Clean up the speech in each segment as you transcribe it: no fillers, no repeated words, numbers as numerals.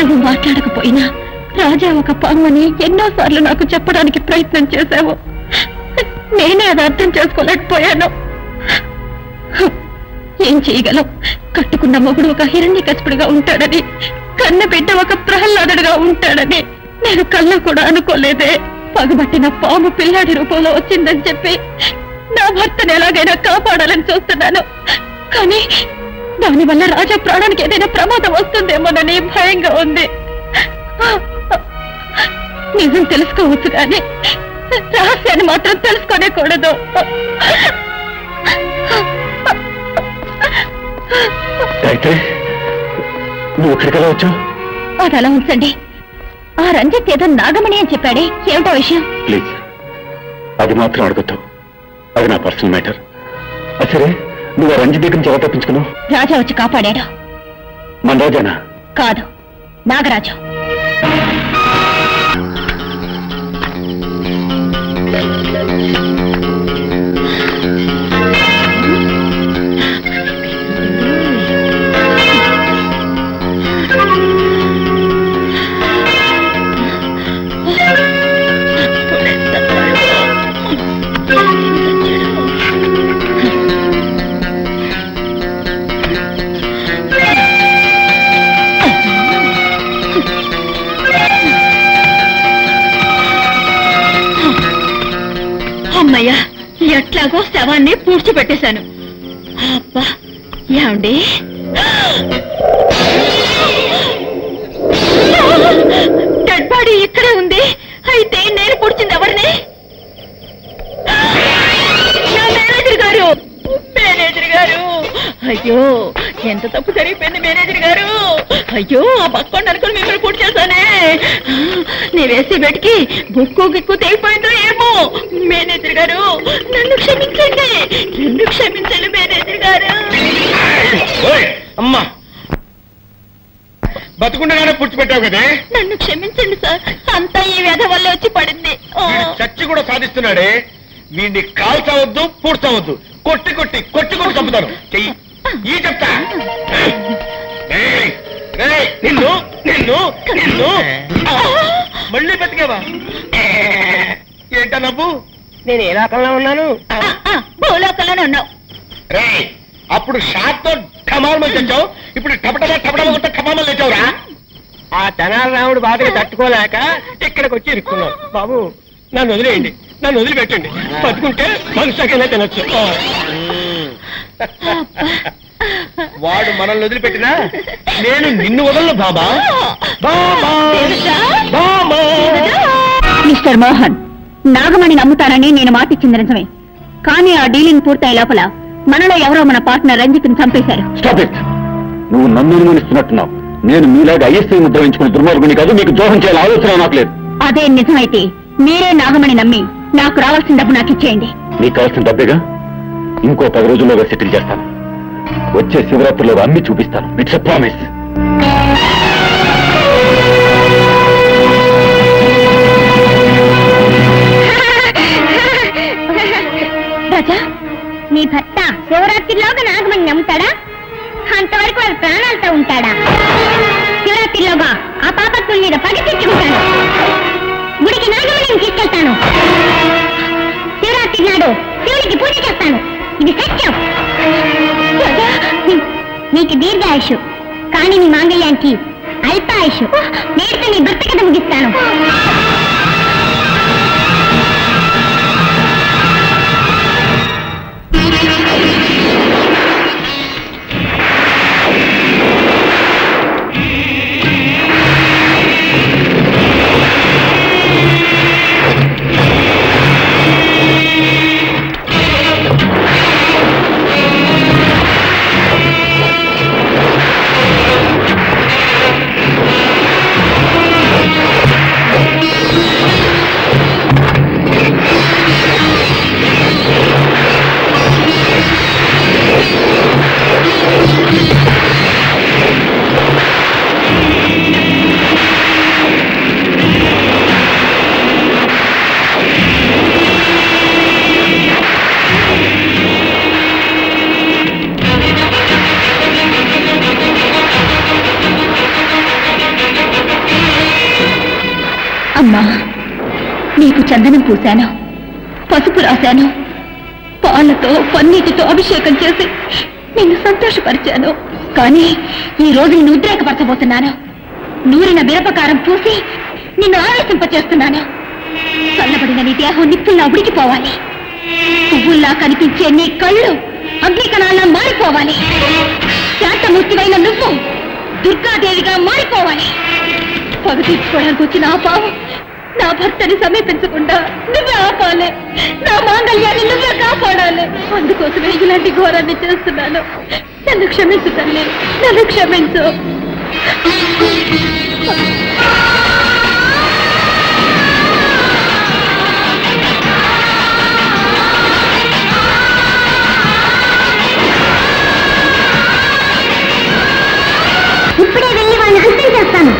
నువ్వు మాట్లాడకపోయినా రాజా ఒక పామని ఎన్నోసార్లు నాకు చెప్పడానికి ప్రయత్నం చేశావు. నేనే అది అర్థం చేసుకోలేకపోయాను. ఏం చేయగలం? కట్టుకున్న మొగుడు ఒక హిరణ్యకశిపుడిగా ఉంటాడని, కన్న బిడ్డ ఒక ప్రహ్లాదుడిగా ఉంటాడని నేను కళ్ళ కూడా అనుకోలేదే. పగబట్టిన పాము పిల్లాడి రూపంలో వచ్చిందని చెప్పి నా భర్తను ఎలాగైనా కాపాడాలని చూస్తున్నాను. కానీ దానివల్ల రాజా ప్రాణానికి ఏదైనా ప్రమాదం వస్తుందేమోనని భయంగా ఉంది. నిజం తెలుసుకోవచ్చు కానీ రహస్యాన్ని మాత్రం తెలుసుకోనేకూడదు. నువ్వు ఎక్కడికలా వచ్చావు? అది అలా ఉంచండి. ఆ రంజిత్ ఏదో నాగమణి అని చెప్పాడే, ఏమిటో విషయం? ప్లీజ్ అది మాత్రం అడగొద్దు, అది నా పర్సనల్ మ్యాటర్. సరే, నువ్వు రంజిత్ దగ్గర నుంచి ఎలా తప్పించుకున్నావు? రాజా వచ్చి కాపాడాడు. మన రాజానా? కాదు, నాగరాజు. అమ్మయ్యా, ఎట్లాగో శవాన్ని పూడ్చిపెట్టేశాను. అబ్బా, ఏమండి డెడ్ బాడీ ఇక్కడే ఉంది. అయితే నేను పూడ్చింది ఎవరిని? నా మేనేజర్ గారు. మేనేజర్ గారు, అయ్యో ఎంత తప్పు జరిగిపోయింది మేనేజర్ గారు. అయ్యో, ఆ పక్కన అనుకుని మిమ్మల్ని పూర్తి చేశానే. నీ వేసి బెట్కి బుక్కు గిక్కు తెగిపోయిందో ఏమో. మేనేజర్ గారు, నన్ను క్షమించండి, నన్ను క్షమించండి మేనేజర్ గారు. అమ్మా, బతుకుండగానే పూడ్చిపెట్టావు కదే. నన్ను క్షమించండి సార్, అంతా ఈ వ్యధ వల్ల వచ్చి పడింది. చచ్చి కూడా సాధిస్తున్నాడే. వీడిని కాల్చవద్దు, పూడ్చవద్దు, కొట్టి కొట్టి కొట్టి కొట్టి చంపుతాను. చెయ్యి ఈ చెప్తా. నిన్ను నిన్ను నిన్ను మళ్ళీ బతికేవా? ఏంటా నవ్వు? నేను ఏ లోకంలో ఉన్నాను? భూలోకంలోనే ఉన్నావు. రే, అప్పుడు షాక్ తో ఠమాల్మని తెచ్చావు, ఇప్పుడు టపటమా టపటమా కొట్ట ఖమామని తెచ్చావురా. ఆ తెనాలరాముడు బాధగా తట్టుకోలేక ఇక్కడికి వచ్చి ఇరుక్కున్నావు. బాబు, నన్ను వదిలేయండి, నన్ను వదిలిపెట్టండి. బతుకుంటే మనుషులకైనా తినొచ్చు. వాడు మనల్ని వదిలిపెట్టినా నేను నిన్ను వదలను బాబా. మిస్టర్ మోహన్, నాగమణి నమ్ముతానని నేను మాటిచ్చింది నిజమే. కానీ ఆ డీలింగ్ పూర్తయ్యే లోపల మనలో ఎవరో మన పార్ట్నర్ రంజిత్ ని చంపేశారు. నువ్వు నన్ను అనుమానిస్తున్నట్టున్నావు. నేను మీలాగా ఐఎస్ఐ ముద్ర వేయించుకుని దుర్మార్గుని కాదు. మీకు ద్రోహం చేయాలని ఆలోచన నాకు లేదు. అదే నిజమైతే మీరే నాగమణి నమ్మి నాకు రావాల్సిన డబ్బు నాకు ఇచ్చేయండి. నీకు కావాల్సిన డబ్బేగా, ఇంకో 10 రోజుల్లోగా సెటిల్ చేస్తాను. వచ్చే శివరాత్రిలో అన్ని చూపిస్తాను. It's a promise. రాజా, నీ భర్త శివరాత్రిలోగా నాగమణి నమ్ముతాడా? అంతవరకు వారి ప్రాణాలతో ఉంటాడా? శివరాత్రిలోగా ఆ పాపత్తుల మీద పగ తెచ్చుకుంటాను. గుడికి నాగమణిని తీసుకెళ్తాను. శివరాత్రి నాడు శివుడికి పూజ చేస్తాను. ఇది సత్యం. నీకు దీర్ఘాయుషు, కానీ నీ మాంగళ్యానికి అల్పాయుషు. నేర్తో నీ భర్త కథ ముగిస్తాను. అమ్మా, నీకు చందనం పూశాను, పసుపు రాశాను, పాలతో పన్నీటితో అభిషేకం చేసి నిన్ను సంతోషపరిచాను. కానీ ఈ రోజు నిన్ను ఉద్రేకపరచబోతున్నాను. నూరిన మిరపకారం పూసి నిన్ను ఆవేశింపచేస్తున్నాను. చల్లబడిన నీ దేహం నిప్పుల్లా ఉడికిపోవాలి. పువ్వుల్లా కనిపించే నీ కళ్ళు అగ్నికణాల్లా మారిపోవాలి. శాంతమూర్తివైన నువ్వు దుర్గాదేవిగా మారిపోవాలి. పగ తీర్చుకోవడానికి వచ్చిన ఆ పావు నా భర్తని సమీపించకుండా నువ్వే ఆపాలి. నా మాంగళ్యాన్ని నువ్వే కాపాడాలి. అందుకోసమే ఇలాంటి ఘోరాన్ని చేస్తున్నాను. నన్ను క్షమించు తల్లి, నన్ను క్షమించు. ఇప్పుడే వెళ్ళి వాళ్ళని హత్య చేస్తాను.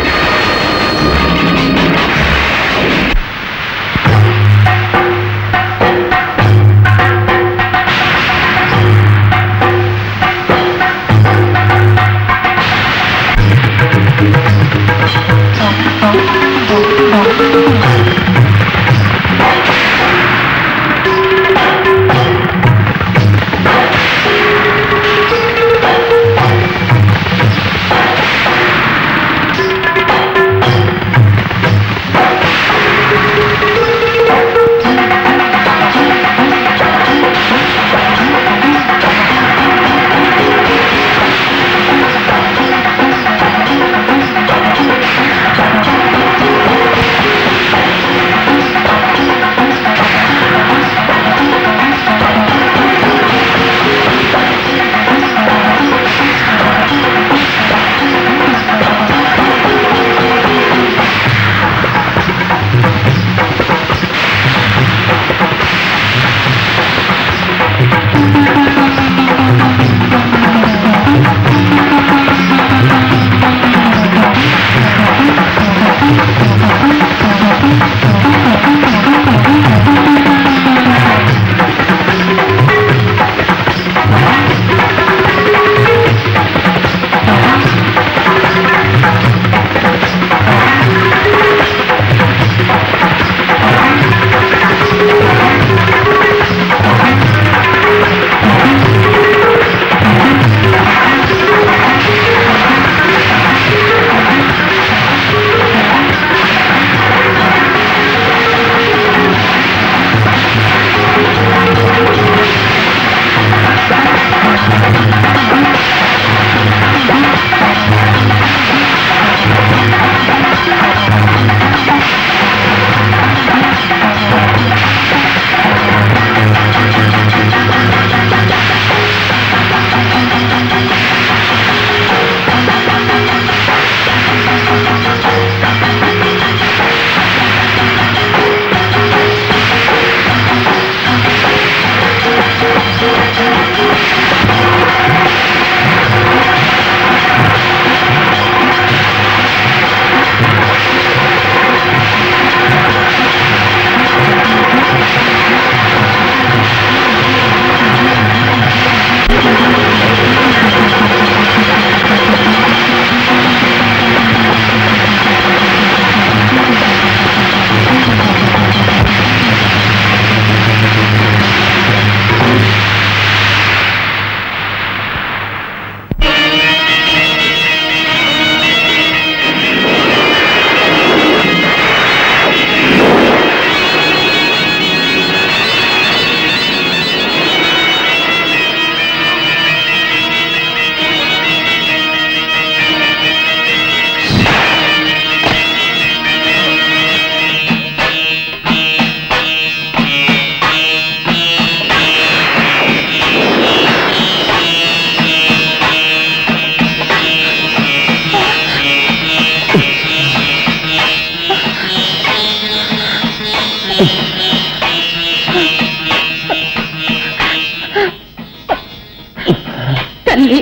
తల్లి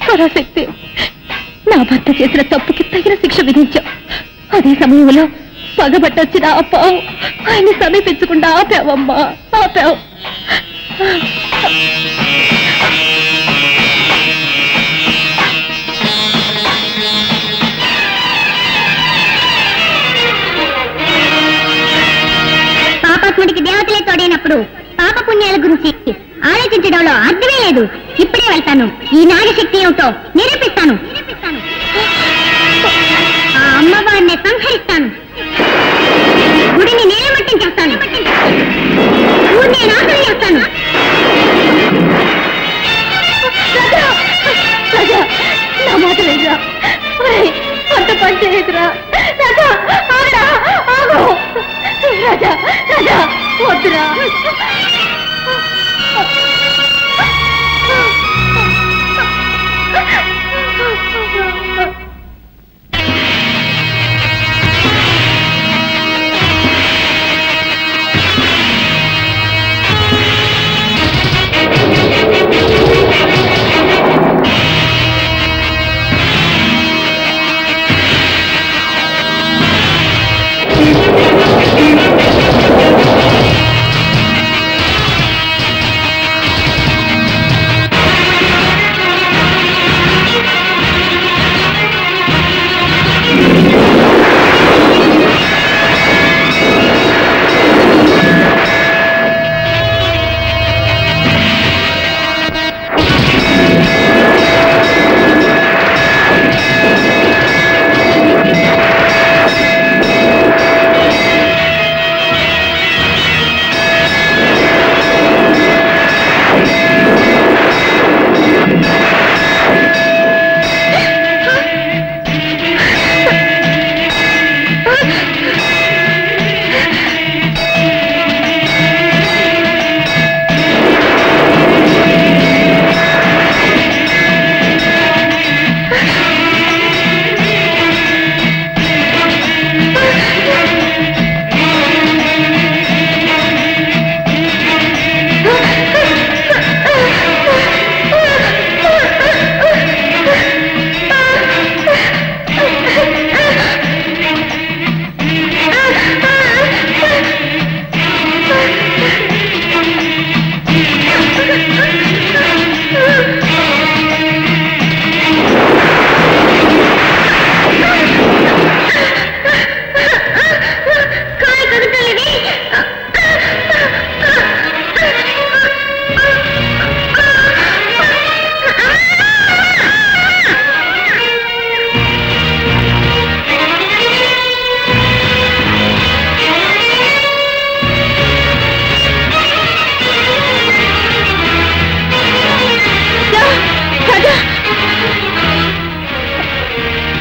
పరాశక్తి, నా భర్త చేసిన తప్పుకి తగిన శిక్ష విధించావు. అదే సమయంలో పగబట్టొచ్చిన ఆ పావు ఆయన్ని సమీపించకుండా ఆపావమ్మా, ఆపావు. నీకు పాప పుణ్యాల గురించి ఆలోచించడంలో అర్థమే లేదు. ఇప్పుడే వెళ్తాను, ఈ నాగశక్తి ఏమిటో నిరూపిస్తాను. ఆ అమ్మవారిని సంహరిస్తాను, గుడిని నేలమట్టం చేస్తాను, ఊరిని నాశనం చేస్తాను. నా మాట లేదురా, అంత పని చేయదురా రాజా. ఆగు రాజా, రాజా వద్దురా.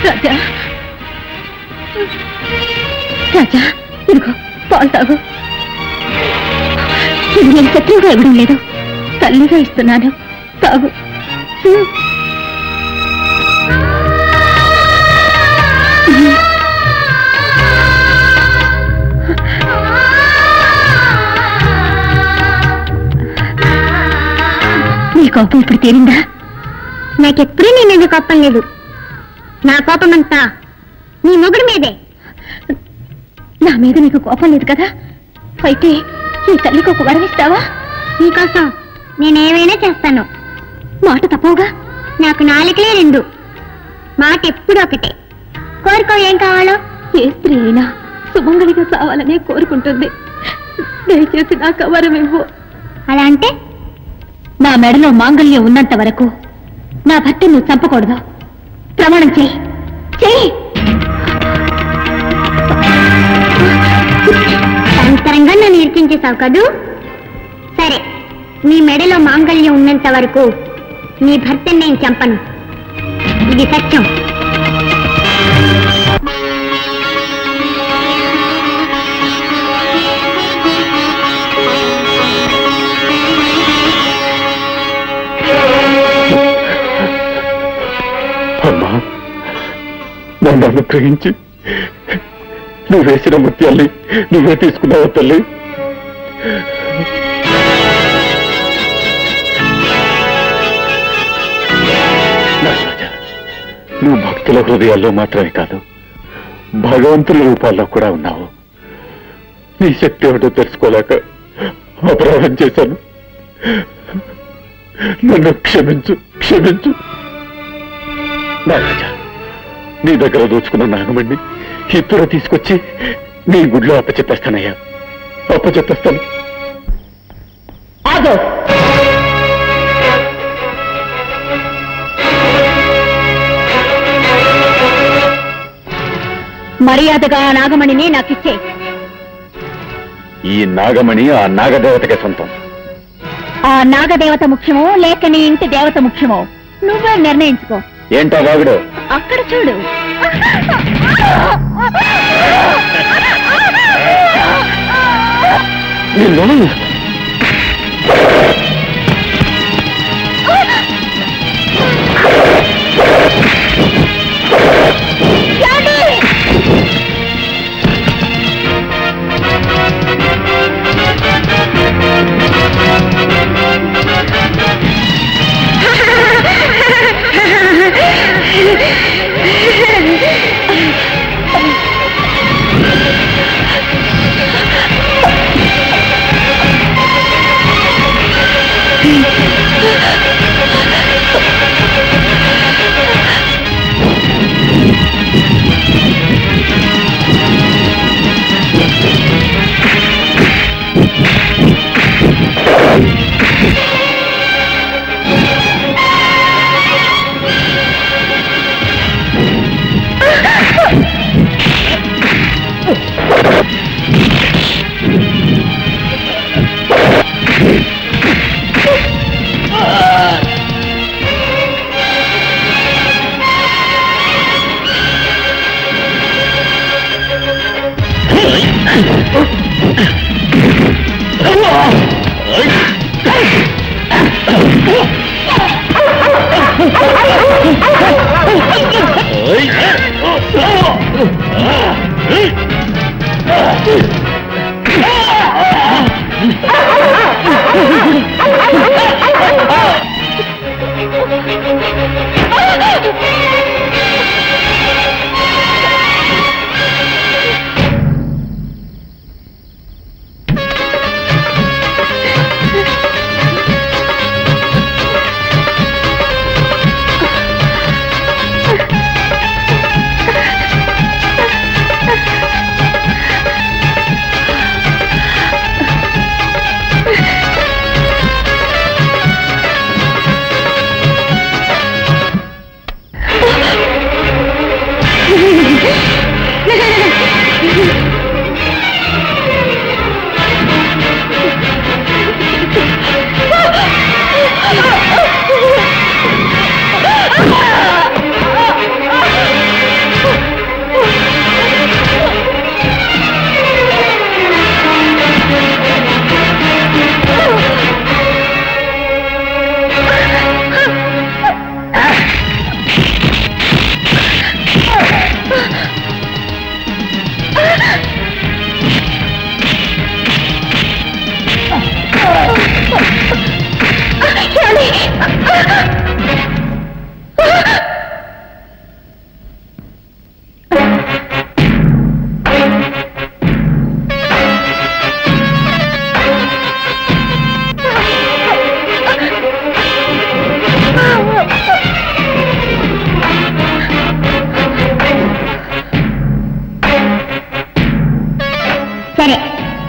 రాజా, రాజా ఇదిగో పాలు తాగు. ఇది నేను శత్రువుగా ఇవ్వడం లేదు, తల్లిగా ఇస్తున్నాను, తాగు. నీ కోపం ఇప్పుడు తీరిందా? నాకెప్పుడూ నీ మీద కోపం లేదు. నా కోపం అంతా నీ మొగుడు మీదే. నా మీద నీకు కోపం లేదు కదా, అయితే ఈ తల్లికి ఒక వరం ఇస్తావా? నీకోసం నేనేమైనా చేస్తాను. మాట తప్పవుగా? నాకు నాలుకలే రెండు, మాట ఎప్పుడు ఒకటే. కోరుకో, ఏం కావాలో. ఏ స్త్రీ అయినా సుమంగళిగా కావాలనే కోరుకుంటుంది. దయచేసి నాకు వరం ఇవ్వు. అలా అంటే? నా మెడలో మాంగళ్యం ఉన్నంత వరకు నా భర్త నువ్వు చంపకూడదు. ప్రమాణం చెయ్యి, చెయ్యి. అంతరంగా నన్ను ఇరికించేశావు కదూ. సరే, నీ మెడలో మాంగళ్యం ఉన్నంత వరకు నీ భర్తని నేను చంపను. ఇది సత్యం. అమ్మా, నన్ను అనుగ్రహించి నువ్వు వేసిన ముత్యాల్ని నువ్వే తీసుకున్నావు తల్లి. నువ్వు భక్తుల హృదయాల్లో మాత్రమే కాదు, భగవంతుల రూపాల్లో కూడా ఉన్నావు. నీ శక్తి ఏమిటో తెలుసుకోలేక అపరాధం చేశాను. నన్ను క్షమించు, క్షమించు. నారాజా, నీ దగ్గర దోచుకున్న నాగమణ్ణి ఇప్పుడు తీసుకొచ్చి నీ గుడిలో అప్పచెప్పేస్తానయ్యా, అప్పచెప్పేస్తాను. ఆగు. మర్యాదగా ఆ నాగమణిని నాకిచ్చే. ఈ నాగమణి ఆ నాగదేవతకి సొంతం. ఆ నాగదేవత ముఖ్యమో లేక నీ ఇంటి దేవత ముఖ్యమో నువ్వే నిర్ణయించుకో. ఏంటా వాగుడు? అక్కడ చూడు.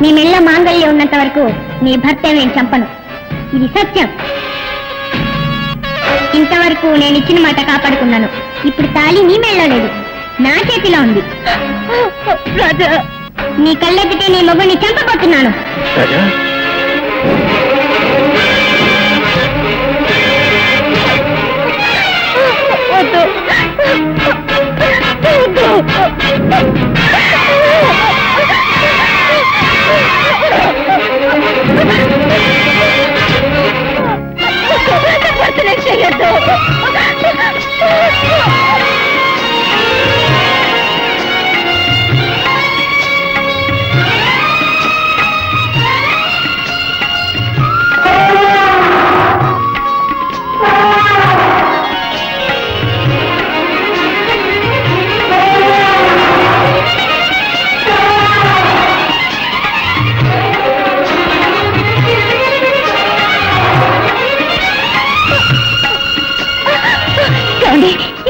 నీ మెళ్ళ మాంగళ్యం ఉన్నంత వరకు నీ భర్త నేను చంపను. ఇది సత్యం. ఇంతవరకు నేను ఇచ్చిన మాట కాపాడుకున్నాను. ఇప్పుడు తాళి నీ మెళ్ళో లేదు, నా చేతిలో ఉంది. రాజా, నీ కళ్ళెత్తితే నీ మొగుడిని చంపబోతున్నాను.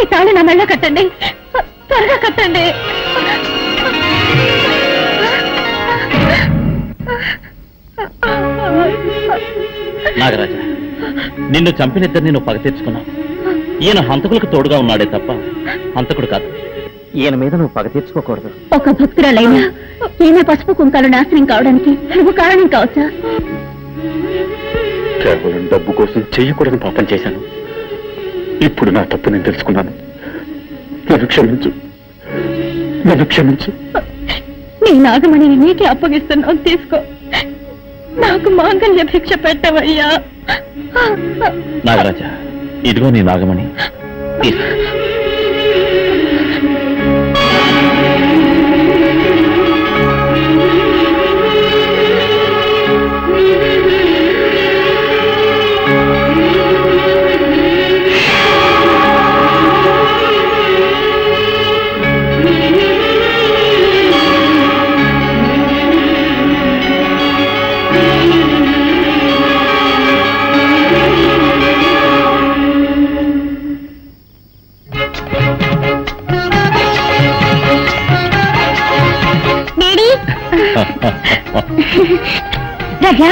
ఈ తాళి నా మెళ్ళ కట్టండి, త్వరగా కట్టండి. నాగరాజా, నిన్ను చంపినిద్దరిని నువ్వు పగ తీర్చుకున్నావు. ఈయన హంతకులకు తోడుగా ఉన్నాడే తప్ప హంతకుడు కాదు. ఈయన మీద నువ్వు పగ తీర్చుకోకూడదు. ఒక భక్తురాలైనా ఈమె పసుపు కుంకాలు నాశనం కావడానికి నువ్వు కారణం కావచ్చా? కేవలం డబ్బు కోసం చెయ్యకూడని పాపం చేశాను. ఇప్పుడు నా తప్పు నేను తెలుసుకున్నాను. నన్ను క్షమించు, నన్ను క్షమించు. నీ నాగమణిని నీకే అప్పగిస్తున్నావు, తీసుకో. నాకు మాంగళ్య భిక్ష పెట్టవయ్యా. నాగరాజా, ఇదిగో నీ నాగమణి. తీసుకో. రాజా